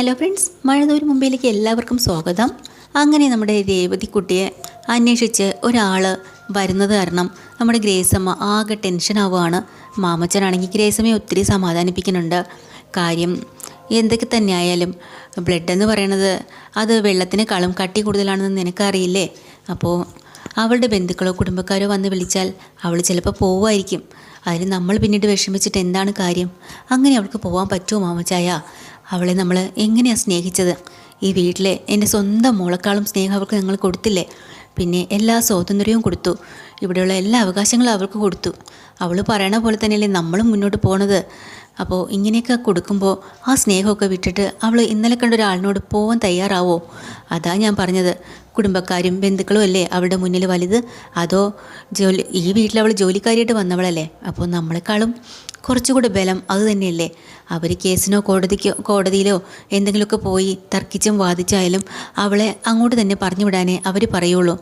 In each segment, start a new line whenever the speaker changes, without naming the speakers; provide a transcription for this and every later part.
Hello friends, മഴതോരും മുംബൈയിലേക്ക് എല്ലാവർക്കും സ്വാഗതം. അങ്ങനെ നമ്മുടെ രേവതിക്കുട്ടിയെ അന്വേഷിച്ച് ഒരാൾ വരുന്നത് കാരണം നമ്മുടെ ഗ്രേസമ്മ ആകെ ടെൻഷനാവുകയാണ്. മാമച്ചനാണെങ്കിൽ ഗ്രേസമ്മയെ ഒത്തിരി സമാധാനിപ്പിക്കുന്നുണ്ട്. കാര്യം എന്തൊക്കെ തന്നെ ആയാലും ബ്ലഡ് എന്ന് പറയുന്നത് അത് വെള്ളത്തിനേക്കാളും കട്ടി കൂടുതലാണെന്ന് നിനക്കറിയില്ലേ. അപ്പോൾ അവളുടെ ബന്ധുക്കളോ കുടുംബക്കാരോ വന്ന് വിളിച്ചാൽ അവൾ ചിലപ്പോൾ പോവുമായിരിക്കും. അതിന് നമ്മൾ പിന്നീട് വിഷമിച്ചിട്ട് എന്താണ് കാര്യം? അങ്ങനെ അവൾക്ക് പോകാൻ പറ്റുമോ മാമച്ചായ? അവളെ നമ്മൾ എങ്ങനെയാണ് സ്നേഹിച്ചത്? ഈ വീട്ടിലെ എൻ്റെ സ്വന്തം മോളെക്കാളും സ്നേഹം അവൾക്ക് ഞങ്ങൾ കൊടുത്തില്ലേ? പിന്നെ എല്ലാ സ്വാതന്ത്ര്യവും കൊടുത്തു, ഇവിടെയുള്ള എല്ലാ അവകാശങ്ങളും അവൾക്ക് കൊടുത്തു. അവൾ പറയണ പോലെ തന്നെയല്ലേ നമ്മളും മുന്നോട്ട് പോണത്. അപ്പോൾ ഇങ്ങനെയൊക്കെ കൊടുക്കുമ്പോൾ ആ സ്നേഹമൊക്കെ വിട്ടിട്ട് അവൾ ഇന്നലെ കണ്ട ഒരാളിനോട് പോകാൻ തയ്യാറാവോ? അതാ ഞാൻ പറഞ്ഞത്. കുടുംബക്കാരും ബന്ധുക്കളും അല്ലേ അവളുടെ മുന്നിൽ വലുത്? അതോ ഈ വീട്ടിൽ അവൾ ജോലിക്കാരിയായിട്ട് വന്നവളല്ലേ? അപ്പോൾ നമ്മളെക്കാളും കുറച്ചുകൂടെ ബലം അത് തന്നെയല്ലേ. അവർ കേസിനോ കോടതിയിലോ എന്തെങ്കിലുമൊക്കെ പോയി തർക്കിച്ചും വാദിച്ചായാലും അവളെ അങ്ങോട്ട് തന്നെ പറഞ്ഞു വിടാനേ അവർ പറയുള്ളൂ.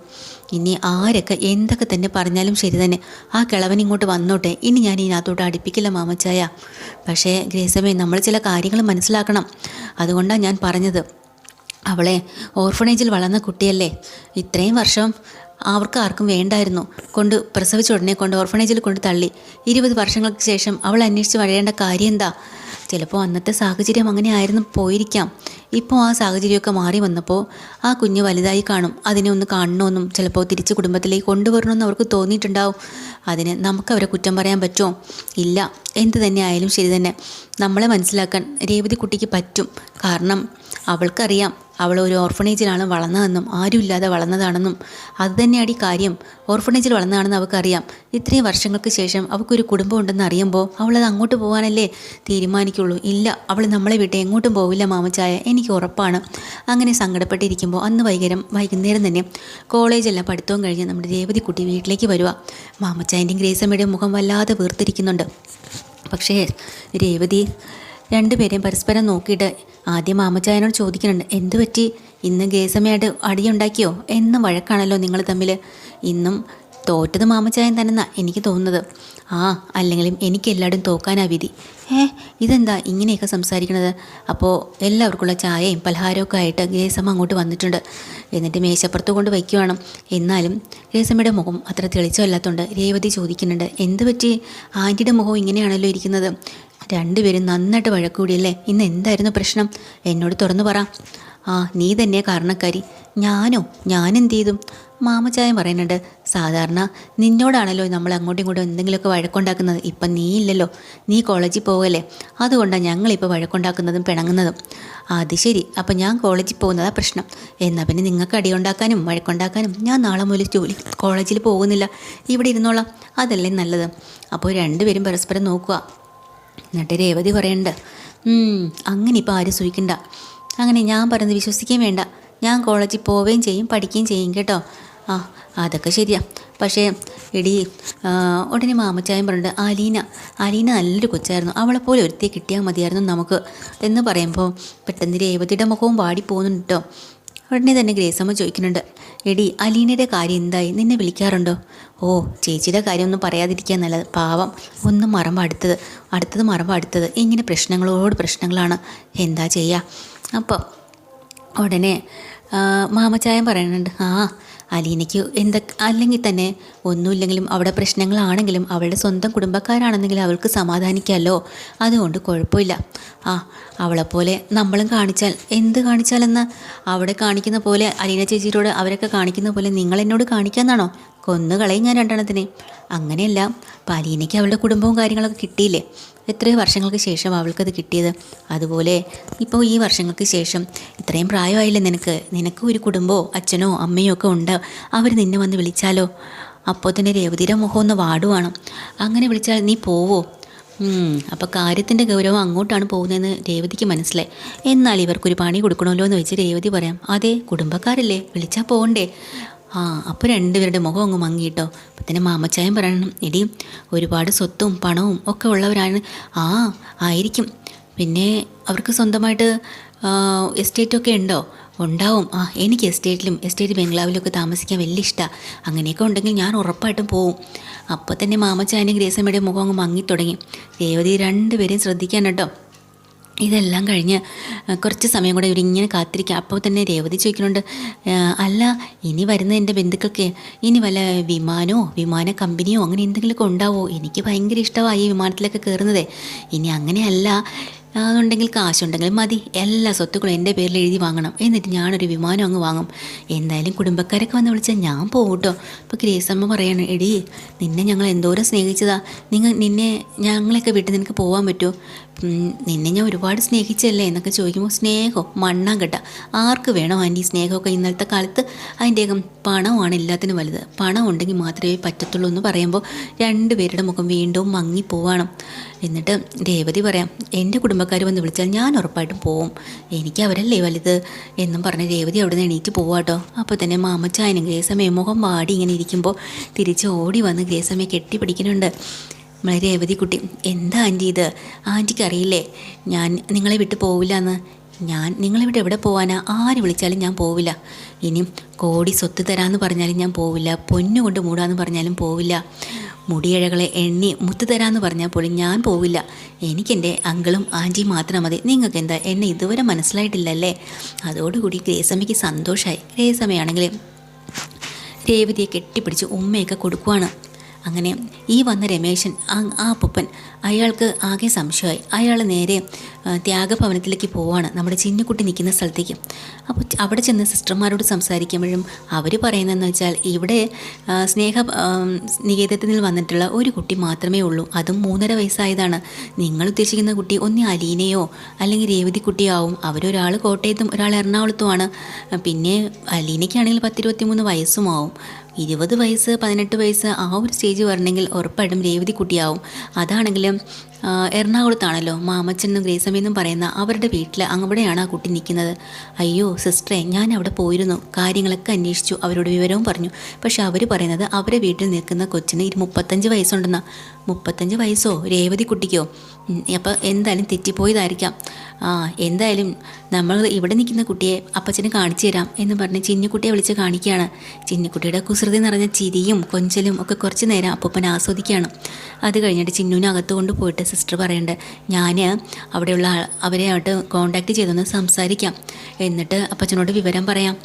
ഇനി ആരൊക്കെ എന്തൊക്കെ തന്നെ പറഞ്ഞാലും ശരി തന്നെ, ആ കിളവൻ ഇങ്ങോട്ട് വന്നോട്ടെ. ഇനി ഞാൻ ഇതിനകത്തോട്ട് അടുപ്പിക്കില്ല മാമച്ചായ. പക്ഷേ ഗ്രേസമ്മേ, നമ്മൾ ചില കാര്യങ്ങൾ മനസ്സിലാക്കണം. അതുകൊണ്ടാണ് ഞാൻ പറഞ്ഞത്. അവളെ ഓർഫണേജിൽ വളർന്ന കുട്ടിയല്ലേ. ഇത്രയും വർഷം അവർക്ക് ആർക്കും വേണ്ടായിരുന്നു. പ്രസവിച്ച ഉടനെ കൊണ്ട് ഓർഫണേജിൽ കൊണ്ട് തള്ളി. 20 വർഷങ്ങൾക്ക് ശേഷം അവൾ അന്വേഷിച്ച് വരേണ്ട കാര്യം എന്താ? ചിലപ്പോൾ അന്നത്തെ സാഹചര്യം അങ്ങനെ ആയിരുന്നു പോയിരിക്കാം. ഇപ്പോൾ ആ സാഹചര്യമൊക്കെ മാറി വന്നപ്പോൾ ആ കുഞ്ഞ് വലുതായി കാണും. അതിനെ ഒന്ന് കാണണമെന്നും ചിലപ്പോൾ തിരിച്ച് കുടുംബത്തിലേക്ക് കൊണ്ടുവരണമെന്നും അവർക്ക് തോന്നിയിട്ടുണ്ടാവും. അതിന് നമുക്കവരെ കുറ്റം പറയാൻ പറ്റുമോ? ഇല്ല. എന്ത് തന്നെ ആയാലും ശരി തന്നെ, നമ്മളെ മനസ്സിലാക്കാൻ രേവതി കുട്ടിക്ക് പറ്റും. കാരണം അവൾക്കറിയാം അവൾ ഒരു ഓർഫണേജിലാണ് വളർന്നതെന്നും ആരുമില്ലാതെ വളർന്നതാണെന്നും. അത് തന്നെയാണ് ഈ കാര്യം. ഓർഫണേജിൽ വളർന്നതാണെന്ന് അവൾക്കറിയാം. ഇത്രയും വർഷങ്ങൾക്ക് ശേഷം അവൾക്കൊരു കുടുംബം ഉണ്ടെന്ന് അറിയുമ്പോൾ അവളത് അങ്ങോട്ട് പോകാനല്ലേ തീരുമാനിക്കുള്ളൂ. ഇല്ല, അവൾ നമ്മളെ വിട്ട് എങ്ങോട്ടും പോവില്ല മാമച്ചായ, എനിക്ക് ഉറപ്പാണ്. അങ്ങനെ സങ്കടപ്പെട്ടിരിക്കുമ്പോൾ അന്ന് വൈകുന്നേരം തന്നെ കോളേജെല്ലാം പഠിത്തവും കഴിഞ്ഞ് നമ്മുടെ രേവതി കുട്ടി വീട്ടിലേക്ക് വരുക. മാമച്ചായൻ്റെയും ഗ്രേസമ്മയുടെയും മുഖം വല്ലാതെ വീർത്തിരിക്കുന്നുണ്ട്. പക്ഷേ രേവതി രണ്ടുപേരെയും പരസ്പരം നോക്കിയിട്ട് ആദ്യം മാമച്ചായനോട് ചോദിക്കുന്നുണ്ട്, എന്തു പറ്റി? ഇന്ന് ഗ്രേസമ്മയായിട്ട് അടിയുണ്ടാക്കിയോ? എന്നും വഴക്കാണല്ലോ നിങ്ങൾ തമ്മിൽ. ഇന്നും തോറ്റത് മാമച്ചായൻ തന്നെന്നാണ് എനിക്ക് തോന്നുന്നത്. അല്ലെങ്കിലും എനിക്ക് എല്ലാവരും തോക്കാനാ വിധി. ഇതെന്താ ഇങ്ങനെയൊക്കെ സംസാരിക്കണത്? അപ്പോൾ എല്ലാവർക്കുള്ള ചായയും പലഹാരമൊക്കെ ആയിട്ട് ഗ്രേസമ്മ അങ്ങോട്ട് വന്നിട്ടുണ്ട്. എന്നിട്ട് മേശപ്പുറത്ത് കൊണ്ട് വയ്ക്കുവാണ്. എന്നാലും ഗ്രേസമ്മയുടെ മുഖം അത്ര തെളിച്ചമല്ലാത്തതുകൊണ്ട് രേവതി ചോദിക്കുന്നുണ്ട്, എന്ത് പറ്റി? ആൻറ്റിയുടെ മുഖം ഇങ്ങനെയാണല്ലോ ഇരിക്കുന്നത്. രണ്ടുപേരും നന്നായിട്ട് വഴക്കൂടിയല്ലേ. ഇന്ന് എന്തായിരുന്നു പ്രശ്നം? എന്നോട് തുറന്നു പറ. നീ തന്നെ കാരണക്കാരി. ഞാനെന്ത് ചെയ്തു? മാമച്ചായൻ പറയുന്നുണ്ട്, സാധാരണ നിന്നോടാണല്ലോ നമ്മൾ അങ്ങോട്ടും ഇങ്ങോട്ടും എന്തെങ്കിലുമൊക്കെ വഴക്കുണ്ടാക്കുന്നത്. ഇപ്പം നീ ഇല്ലല്ലോ, നീ കോളേജിൽ പോകല്ലേ. അതുകൊണ്ടാണ് ഞങ്ങളിപ്പോൾ വഴക്കുണ്ടാക്കുന്നതും പിണങ്ങുന്നതും. അത് ശരി, അപ്പം ഞാൻ കോളേജിൽ പോകുന്നതാണ് പ്രശ്നം. എന്നാൽ പിന്നെ നിങ്ങൾക്ക് അടിയുണ്ടാക്കാനും വഴക്കുണ്ടാക്കാനും ഞാൻ നാളെ മുതൽ കോളേജിൽ പോകുന്നില്ല, ഇവിടെ ഇരുന്നോളാം. അതല്ലേ നല്ലത്. അപ്പോൾ രണ്ടുപേരും പരസ്പരം നോക്കുക. എന്നിട്ട് രേവതി പറയുന്നുണ്ട്, അങ്ങനെ ഇപ്പോൾ ആരും സൂഹിക്കണ്ട. അങ്ങനെ ഞാൻ പറയുന്നത് വിശ്വസിക്കുകയും വേണ്ട. ഞാൻ കോളേജിൽ പോവുകയും ചെയ്യും, പഠിക്കുകയും ചെയ്യും കേട്ടോ. അതൊക്കെ ശരിയാ. പക്ഷേ എടി, ഉടനെ മാമച്ചായൻ പറഞ്ഞിട്ട്, അലീന നല്ലൊരു കൊച്ചായിരുന്നു, അവളെപ്പോലെ ഒരുത്തിയെ കിട്ടിയാൽ മതിയായിരുന്നു നമുക്ക് എന്ന് പറയുമ്പോൾ പെട്ടെന്ന് രേവതിയുടെ മുഖവും വാടി പോകുന്നുണ്ട് കേട്ടോ. ഉടനെ തന്നെ ഗ്രേസമ്മ ചോദിക്കുന്നുണ്ട്, എടി അലീനയുടെ കാര്യം എന്തായി? നിന്നെ വിളിക്കാറുണ്ടോ? ചേച്ചിയുടെ കാര്യം ഒന്നും പറയാതിരിക്കാൻ നല്ലത്. പാവം, ഒന്നും മറമ്പ് അടുത്തത് മറമ്പ് അടുത്തത്, ഇങ്ങനെ പ്രശ്നങ്ങളോട് പ്രശ്നങ്ങളാണ്. എന്താ ചെയ്യുക? അപ്പോൾ ഉടനെ മാമച്ചായൻ പറയുന്നുണ്ട്, അലീനയ്ക്ക് അല്ലെങ്കിൽ തന്നെ ഒന്നുമില്ലെങ്കിലും അവിടെ പ്രശ്നങ്ങളാണെങ്കിലും അവളുടെ സ്വന്തം കുടുംബക്കാരാണെന്നെങ്കിലും അവൾക്ക് സമാധാനിക്കാമല്ലോ. അതുകൊണ്ട് കുഴപ്പമില്ല. അവളെപ്പോലെ നമ്മളും എന്ത് കാണിച്ചാലെന്ന് അവിടെ കാണിക്കുന്ന പോലെ അലീന ചേച്ചിയോട് അവരൊക്കെ കാണിക്കുന്ന പോലെ നിങ്ങളെന്നോട് കാണിക്കാമെന്നാണോ? കൊന്നുകളയും ഞാൻ രണ്ടെണ്ണത്തിനെ. അങ്ങനെയല്ല, അപ്പം അലീനയ്ക്ക് അവളുടെ കുടുംബവും കാര്യങ്ങളൊക്കെ കിട്ടിയില്ലേ? എത്രയോ വർഷങ്ങൾക്ക് ശേഷം അവൾക്കത് കിട്ടിയത്. അതുപോലെ ഇപ്പോൾ ഈ വർഷങ്ങൾക്ക് ശേഷം ഇത്രയും പ്രായമായില്ലേ നിനക്ക് ഒരു കുടുംബമോ അച്ഛനോ അമ്മയോ ഒക്കെ ഉണ്ട്. അവർ നിന്നെ വന്ന് വിളിച്ചാലോ? അപ്പോൾ തന്നെ രേവതിയുടെ മുഖം ഒന്ന് വാടുവാണ്. അങ്ങനെ വിളിച്ചാൽ നീ പോവോ? അപ്പോൾ കാര്യത്തിൻ്റെ ഗൗരവം അങ്ങോട്ടാണ് പോകുന്നതെന്ന് രേവതിക്ക് മനസ്സിലായി. എന്നാൽ ഇവർക്കൊരു പണി കൊടുക്കണമല്ലോ എന്ന് വെച്ച് രേവതി പറയാം, അതെ കുടുംബക്കാരല്ലേ, വിളിച്ചാൽ പോകണ്ടേ? അപ്പോൾ രണ്ടുപേരുടെ മുഖം അങ്ങ് മങ്ങിയിട്ടോ. അപ്പം തന്നെ മാമച്ചായൻ പറയണം, എടി ഒരുപാട് സ്വത്തും പണവും ഒക്കെ ഉള്ളവരാണ്. ആയിരിക്കും. പിന്നെ അവർക്ക് സ്വന്തമായിട്ട് എസ്റ്റേറ്റൊക്കെ ഉണ്ടോ? ഉണ്ടാവും. എനിക്ക് എസ്റ്റേറ്റ് ബംഗ്ലാവിലൊക്കെ താമസിക്കാൻ വലിയ ഇഷ്ടമാണ്. അങ്ങനെയൊക്കെ ഉണ്ടെങ്കിൽ ഞാൻ ഉറപ്പായിട്ടും പോവും. അപ്പോൾ തന്നെ മാമച്ചായൻ്റെ ഗ്രേസമ്മയുടെ മുഖം അങ്ങ് മങ്ങിത്തുടങ്ങി. രേവതി രണ്ടുപേരെയും ശ്രദ്ധിക്കാൻ കേട്ടോ. ഇതെല്ലാം കഴിഞ്ഞ് കുറച്ച് സമയം കൂടെ ഇവരിങ്ങനെ കാത്തിരിക്കുക. അപ്പോൾ തന്നെ രേവതി ചോദിക്കുന്നുണ്ട്, അല്ല ഇനി വരുന്ന എൻ്റെ ബന്ധുക്കൾക്ക് ഇനി വല്ല വിമാന കമ്പനിയോ അങ്ങനെ എന്തെങ്കിലുമൊക്കെ ഉണ്ടാവോ? എനിക്ക് ഭയങ്കര ഇഷ്ടമായി ഈ വിമാനത്തിലൊക്കെ കയറുന്നതേ. ഇനി അങ്ങനെയല്ല, അതുണ്ടെങ്കിൽ കാശുണ്ടെങ്കിൽ മതി, എല്ലാ സ്വത്തുക്കളും എൻ്റെ പേരിൽ എഴുതി വാങ്ങണം, എന്നിട്ട് ഞാനൊരു വിമാനം അങ്ങ് വാങ്ങും. എന്തായാലും കുടുംബക്കാരൊക്കെ വന്ന് വിളിച്ചാൽ ഞാൻ പോകും കേട്ടോ. അപ്പോൾ ഗ്രേസമ്മ പറയണം, എടി നിന്നെ ഞങ്ങൾ എന്തോരം സ്നേഹിച്ചതാ, നിന്നെ ഞങ്ങളെയൊക്കെ വിട്ട് നിനക്ക് പോകാൻ പറ്റുമോ? നിന്നെ ഞാൻ ഒരുപാട് സ്നേഹിച്ചല്ലേ എന്നൊക്കെ ചോദിക്കുമ്പോൾ, സ്നേഹം മണ്ണാൻ കേട്ട, ആർക്ക് വേണോ ആൻറ്റി സ്നേഹമൊക്കെ? ഇന്നത്തെ കാലത്ത് അതിൻ്റെയൊക്കെ പണമാണ് എല്ലാത്തിനും വലുത്, പണം ഉണ്ടെങ്കിൽ മാത്രമേ പറ്റത്തുള്ളൂ എന്ന് പറയുമ്പോൾ രണ്ടുപേരുടെ മുഖം വീണ്ടും മങ്ങിപ്പോവാണ്. എന്നിട്ട് രേവതി പറയാം, എൻ്റെ കുടുംബക്കാർ വന്ന് വിളിച്ചാൽ ഞാൻ ഉറപ്പായിട്ടും പോവും, എനിക്ക് അവരല്ലേ വലുത് എന്നും പറഞ്ഞ് രേവതി അവിടെ നിന്ന് എണീറ്റ് പോവാട്ടോ. അപ്പോൾ തന്നെ മാമച്ചായനും ഗ്രേസമ്മയും മുഖം വാടി ഇങ്ങനെ ഇരിക്കുമ്പോൾ തിരിച്ച് ഓടി വന്ന് ഗ്രേസമ്മയെ കെട്ടിപ്പിടിക്കുന്നുണ്ട്. നമ്മളെ രേവതി കുട്ടി, എന്താ ആൻറ്റി ഇത്? ആൻറ്റിക്ക് അറിയില്ലേ ഞാൻ നിങ്ങളെ വിട്ട് പോവില്ല എന്ന്? ഞാൻ നിങ്ങളെ വിട്ട് എവിടെ പോവാനാ? ആര് വിളിച്ചാലും ഞാൻ പോവില്ല. ഇനിയും കോടി സ്വത്ത് തരാമെന്ന് പറഞ്ഞാലും ഞാൻ പോവില്ല, പൊന്നുകൊണ്ട് മൂടാന്ന് പറഞ്ഞാലും പോവില്ല, മുടിയിഴകളെ എണ്ണി മുത്ത് തരാമെന്ന് പറഞ്ഞാൽ പോലും ഞാൻ പോവില്ല. എനിക്കെൻ്റെ അങ്കിളും ആൻറ്റിയും മാത്രം മതി. നിങ്ങൾക്ക് എന്താ എന്നെ ഇതുവരെ മനസ്സിലായിട്ടില്ലല്ലേ? അതോടുകൂടി ഗ്രേസമ്മയ്ക്ക് സന്തോഷമായി. ഗ്രേസമ്മയാണെങ്കിൽ രേവതിയെ കെട്ടിപ്പിടിച്ച് ഉമ്മയൊക്കെ കൊടുക്കുവാണ്. അങ്ങനെ ഈ വന്ന രമേശൻ ആ അപ്പൂപ്പൻ അയാൾക്ക് ആകെ സംശയമായി. അയാൾ നേരെ ത്യാഗഭവനത്തിലേക്ക് പോവാണ്, നമ്മുടെ ചിന്നുകുട്ടി നിൽക്കുന്ന സ്ഥലത്തേക്ക്. അപ്പോൾ അവിടെ ചെന്ന് സിസ്റ്റർമാരോട് സംസാരിക്കുമ്പോഴും അവർ പറയുന്നതെന്ന് വെച്ചാൽ, ഇവിടെ സ്നേഹ നികേതത്തിൽ വന്നിട്ടുള്ള ഒരു കുട്ടി മാത്രമേ ഉള്ളൂ, അതും 3.5 വയസ്സായതാണ്. നിങ്ങൾ ഉദ്ദേശിക്കുന്ന കുട്ടി ഒന്ന് അലീനയോ അല്ലെങ്കിൽ രേവതി കുട്ടിയോ ആവും. അവരൊരാൾ കോട്ടയത്തും ഒരാൾ എറണാകുളത്തുമാണ്. പിന്നെ അലീനയ്ക്കാണെങ്കിൽ 10-23 വയസ്സും ആവും. 20 വയസ്സ് 18 വയസ്സ് ആ ഒരു സ്റ്റേജ് വരണമെങ്കിൽ ഉറപ്പായിട്ടും രേവതി കുട്ടിയാവും. അതാണെങ്കിലും എറണാകുളത്താണല്ലോ മാമച്ചനും ഗ്രേസമ്മയെന്നും പറയുന്ന അവരുടെ വീട്ടിൽ, അവിടെയാണ് ആ കുട്ടി നിൽക്കുന്നത്. അയ്യോ സിസ്റ്ററെ, ഞാൻ അവിടെ പോയിരുന്നു, കാര്യങ്ങളൊക്കെ അന്വേഷിച്ചു, അവരോട് വിവരവും പറഞ്ഞു. പക്ഷെ അവർ പറയുന്നത് അവരെ വീട്ടിൽ നിൽക്കുന്ന കൊച്ചിന് 35 വയസ്സുണ്ടെന്നാ. 35 വയസ്സോ രേവതി കുട്ടിക്കോ? അപ്പോൾ എന്തായാലും തെറ്റിപ്പോയതായിരിക്കാം. എന്തായാലും നമ്മൾ ഇവിടെ നിൽക്കുന്ന കുട്ടിയെ അപ്പച്ചന് കാണിച്ചു തരാം എന്ന് പറഞ്ഞ് ചിന്നുകുട്ടിയെ വിളിച്ച് കാണിക്കുകയാണ്. ചിന്നുകുട്ടിയുടെ കുസൃതി നിറഞ്ഞ ചിരിയും കൊഞ്ചലും ഒക്കെ കുറച്ച് നേരം അപ്പൂപ്പൻ ആസ്വദിക്കുകയാണ്. അത് കഴിഞ്ഞിട്ട് ചിന്നുവിനെ അകത്ത് കൊണ്ടുപോയിട്ട് സിസ്റ്റർ പറയുന്നുണ്ട്, ഞാൻ അവിടെയുള്ള അവരെ ആയിട്ട് കോണ്ടാക്ട് ചെയ്തൊന്ന് സംസാരിക്കാം, എന്നിട്ട് അപ്പച്ചനോട് വിവരം പറയാം.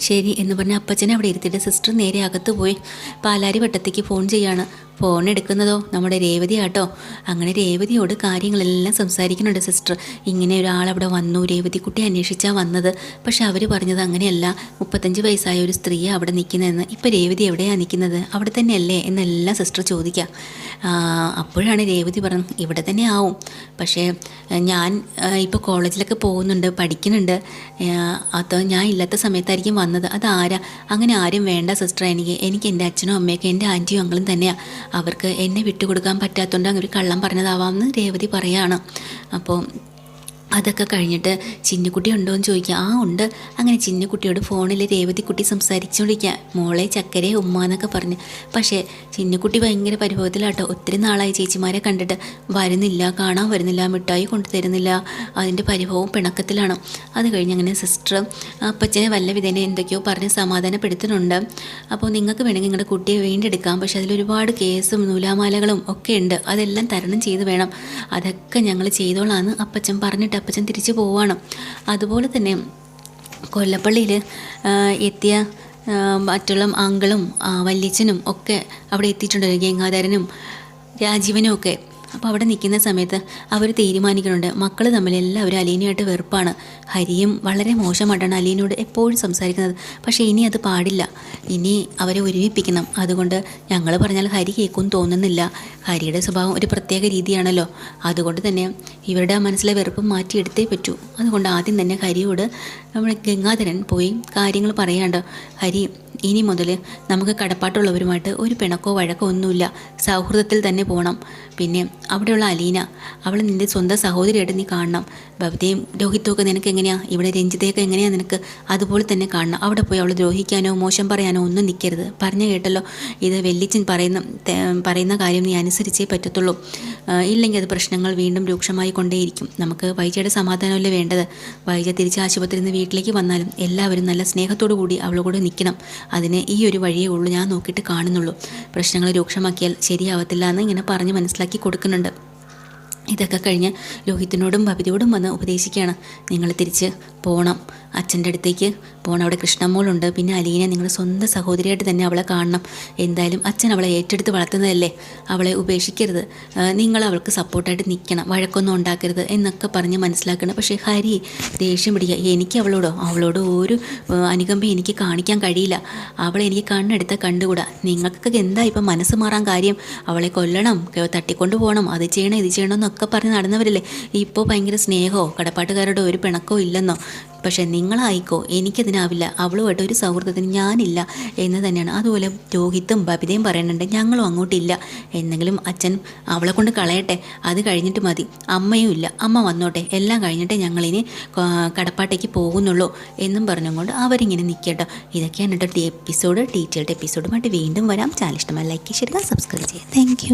ശരി എന്ന് പറഞ്ഞ് അപ്പച്ചനെ അവിടെ ഇരുത്തിയിട്ട് സിസ്റ്റർ നേരെ അകത്ത് പോയി പാലാരി വട്ടത്തേക്ക് ഫോൺ ചെയ്യാണ്. ഫോൺ എടുക്കുന്നതോ നമ്മുടെ രേവതി ആട്ടോ. അങ്ങനെ രേവതിയോട് കാര്യങ്ങളെല്ലാം സംസാരിക്കുന്നുണ്ട് സിസ്റ്റർ. ഇങ്ങനെ ഒരാളവിടെ വന്നു, രേവതി കുട്ടി അന്വേഷിച്ചാൽ വന്നത്, പക്ഷെ അവർ പറഞ്ഞത് അങ്ങനെയല്ല, 35 വയസ്സായ ഒരു സ്ത്രീയാണ് അവിടെ നിൽക്കുന്നതെന്ന്. ഇപ്പോൾ രേവതി എവിടെയാണ് നിൽക്കുന്നത്? അവിടെ തന്നെയല്ലേ എന്നെല്ലാം സിസ്റ്റർ ചോദിക്കാം. അപ്പോഴാണ് രേവതി പറഞ്ഞത്, ഇവിടെ തന്നെ ആവും, പക്ഷേ ഞാൻ ഇപ്പോൾ കോളേജിലൊക്കെ പോകുന്നുണ്ട്, പഠിക്കുന്നുണ്ട്, അത് ഞാൻ ഇല്ലാത്ത സമയത്തായിരിക്കും വന്നത്. അതാരാ? അങ്ങനെ ആരും വേണ്ട സിസ്റ്റർ, എനിക്ക് എൻ്റെ അച്ഛനും അമ്മയൊക്കെ എൻ്റെ ആൻറ്റിയും അങ്കിളും തന്നെയാണ്, അവർക്ക് എന്നെ വിട്ടുകൊടുക്കാൻ പറ്റാത്തതുകൊണ്ട് അങ്ങനെ കള്ളം പറഞ്ഞതാവാമെന്ന് രേവതി പറയാണ്. അപ്പോൾ അതൊക്കെ കഴിഞ്ഞിട്ട് ചിന്നുകുട്ടി ഉണ്ടോ എന്ന് ചോദിക്കുക. ഉണ്ട്. അങ്ങനെ ചിന്നുകുട്ടിയോട് ഫോണിൽ രേവതി കുട്ടി സംസാരിച്ചുകൊണ്ടിരിക്കുക, മോളെ ചക്കരെ ഉമ്മ എന്നൊക്കെ പറഞ്ഞ്. പക്ഷേ ചിന്നുകുട്ടി ഭയങ്കര പരിഭവത്തിലാട്ടോ. ഒത്തിരി നാളായി ചേച്ചിമാരെ കണ്ടിട്ട്, വരുന്നില്ല, കാണാൻ വരുന്നില്ല, മിഠായി കൊണ്ടു തരുന്നില്ല, അതിൻ്റെ പരിഭവവും പിണക്കത്തിലാണ്. അത് കഴിഞ്ഞ് അങ്ങനെ സിസ്റ്റർ അപ്പച്ചനെ വല്ല വിധേനെ എന്തൊക്കെയോ പറഞ്ഞ് സമാധാനപ്പെടുത്തുന്നുണ്ട്. അപ്പോൾ നിങ്ങൾക്ക് വേണമെങ്കിൽ നിങ്ങളുടെ കുട്ടിയെ വീണ്ടെടുക്കാം, പക്ഷേ അതിലൊരുപാട് കേസും നൂലാമാലകളും ഒക്കെ ഉണ്ട്, അതെല്ലാം തരണം ചെയ്ത് വേണം, അതൊക്കെ ഞങ്ങൾ ചെയ്തോളാന്ന് അപ്പച്ചൻ പറഞ്ഞിട്ട് അപ്പച്ചൻ തിരിച്ചു പോവാണ്. അതുപോലെ തന്നെ കൊല്ലപ്പള്ളിയിൽ എത്തിയ മറ്റുള്ള അങ്കിളും വല്യച്ഛനും ഒക്കെ അവിടെ എത്തിയിട്ടുണ്ട്, ഗംഗാധരനും രാജീവനും ഒക്കെ. അപ്പോൾ അവിടെ നിൽക്കുന്ന സമയത്ത് അവർ തീരുമാനിക്കുന്നുണ്ട്, മക്കൾ തമ്മിൽ എല്ലാവരും അലീനയായിട്ട് വെറുപ്പാണ്. ഹരിയും വളരെ മോശമായിട്ടാണ് അലീനയോട് എപ്പോഴും സംസാരിക്കുന്നത്. പക്ഷേ ഇനി അത് പാടില്ല, ഇനി അവരെ ഒരുമിപ്പിക്കണം. അതുകൊണ്ട് ഞങ്ങൾ പറഞ്ഞാൽ ഹരി കേൾക്കുമെന്ന് തോന്നുന്നില്ല. ഹരിയുടെ സ്വഭാവം ഒരു പ്രത്യേക രീതിയാണല്ലോ, അതുകൊണ്ട് തന്നെ ഇവരുടെ മനസ്സിലെ വെറുപ്പ് മാറ്റിയെടുത്തേ പറ്റൂ. അതുകൊണ്ട് ആദ്യം തന്നെ ഹരിയോട് നമ്മുടെ ഗംഗാധരൻ പോയി കാര്യങ്ങൾ പറയാണ്ട്, ഹരി ഇനി മുതൽ നമുക്ക് കടപ്പാട്ടുള്ളവരുമായിട്ട് ഒരു പിണക്കോ വഴക്കോ ഒന്നുമില്ല, സൗഹൃദത്തിൽ തന്നെ പോകണം. പിന്നെ അവിടെയുള്ള അലീന, അവൾ നിൻ്റെ സ്വന്തം സഹോദരിയായിട്ട് നീ കാണണം. ഭവതിയും രോഹിത്തും ഒക്കെ നിനക്ക് എങ്ങനെയാണ്, ഇവിടെ രഞ്ജിതയൊക്കെ എങ്ങനെയാണ് നിനക്ക്, അതുപോലെ തന്നെ കാണണം. അവിടെ പോയി അവൾ ദ്രോഹിക്കാനോ മോശം പറയാനോ ഒന്നും നിൽക്കരുത്. പറഞ്ഞു കേട്ടല്ലോ, ഇത് വെല്ലിച്ചൻ പറയുന്ന കാര്യം നീ അനുസരിച്ചേ പറ്റത്തുള്ളൂ, ഇല്ലെങ്കിൽ അത് പ്രശ്നങ്ങൾ വീണ്ടും രൂക്ഷമായി കൊണ്ടേയിരിക്കും. നമുക്ക് വൈജയുടെ സമാധാനമല്ലേ വേണ്ടത്. വൈജ തിരിച്ച് ആശുപത്രിയിൽ നിന്ന് വീട്ടിലേക്ക് വന്നാലും എല്ലാവരും നല്ല സ്നേഹത്തോടു കൂടി അവളോട് നിൽക്കണം. അതിന് ഈ ഒരു വഴിയേ ഉള്ളൂ ഞാൻ നോക്കിയിട്ട് കാണുന്നുള്ളൂ. പ്രശ്നങ്ങൾ രൂക്ഷമാക്കിയാൽ ശരിയാവത്തില്ല എന്ന് ഇങ്ങനെ പറഞ്ഞ് മനസ്സിലാക്കി കൊടുക്കുന്നുണ്ട്. ഇതൊക്കെ കഴിഞ്ഞ് രോഹിത്തിനോടും ബബിതയോടും വന്ന് ഉപദേശിക്കുകയാണ്. നിങ്ങൾ തിരിച്ച് പോകണം, അച്ഛൻ്റെ അടുത്തേക്ക് പോകണം. അവിടെ കൃഷ്ണമോളുണ്ട്, പിന്നെ അലീന നിങ്ങളുടെ സ്വന്തം സഹോദരിയായിട്ട് തന്നെ അവളെ കാണണം. എന്തായാലും അച്ഛൻ അവളെ ഏറ്റെടുത്ത് വളർത്തുന്നതല്ലേ, അവളെ ഉപേക്ഷിക്കരുത്, നിങ്ങൾ അവൾക്ക് സപ്പോർട്ടായിട്ട് നിൽക്കണം, വഴക്കൊന്നും ഉണ്ടാക്കരുത് എന്നൊക്കെ പറഞ്ഞ് മനസ്സിലാക്കണം. പക്ഷേ ഹരി ദേഷ്യം പിടിക്കുക. എനിക്ക് അവളോട് ഒരു അനുകമ്പ എനിക്ക് കാണിക്കാൻ കഴിയില്ല. അവളെ എനിക്ക് കണ്ണെടുത്താൽ കണ്ടുകൂടാ. നിങ്ങൾക്കൊക്കെ എന്താ ഇപ്പം മനസ്സ് മാറാൻ കാര്യം? അവളെ കൊല്ലണം, തട്ടിക്കൊണ്ട് പോകണം, അത് ചെയ്യണം ഇത് ചെയ്യണം എന്നൊക്കെ പറഞ്ഞ് നടന്നവരല്ലേ. ഇപ്പോൾ ഭയങ്കര സ്നേഹമോ കടപ്പാട്ടുകാരുടെ ഒരു പിണക്കോ ഇല്ലെന്നോ. പക്ഷേ നിങ്ങളായിക്കോ, എനിക്കതിനാവില്ല, അവളുമായിട്ട് ഒരു സൗഹൃദത്തിന് ഞാനില്ല എന്ന് തന്നെയാണ്. അതുപോലെ രോഹിത്തും ബബിതയും പറയുന്നുണ്ട്, ഞങ്ങളും അങ്ങോട്ടില്ല, എന്നെങ്കിലും അച്ഛൻ അവളെ കൊണ്ട് കളയട്ടെ, അത് കഴിഞ്ഞിട്ട് മതി, അമ്മയും ഇല്ല, അമ്മ വന്നോട്ടെ, എല്ലാം കഴിഞ്ഞിട്ടേ ഞങ്ങളിനി കടപ്പാട്ടേക്ക് പോകുന്നുള്ളൂ എന്നും പറഞ്ഞുകൊണ്ട് അവരിങ്ങനെ നിൽക്കട്ടോ. ഇതൊക്കെയാണ് കേട്ടോ എപ്പിസോഡ്. ഡീറ്റെയിൽഡ് എപ്പിസോഡുമായിട്ട് വീണ്ടും വരാം. ചാനൽ ഇഷ്ടമായി ലൈക്ക് ചെയ്യുക, സബ്സ്ക്രൈബ് ചെയ്യുക. താങ്ക്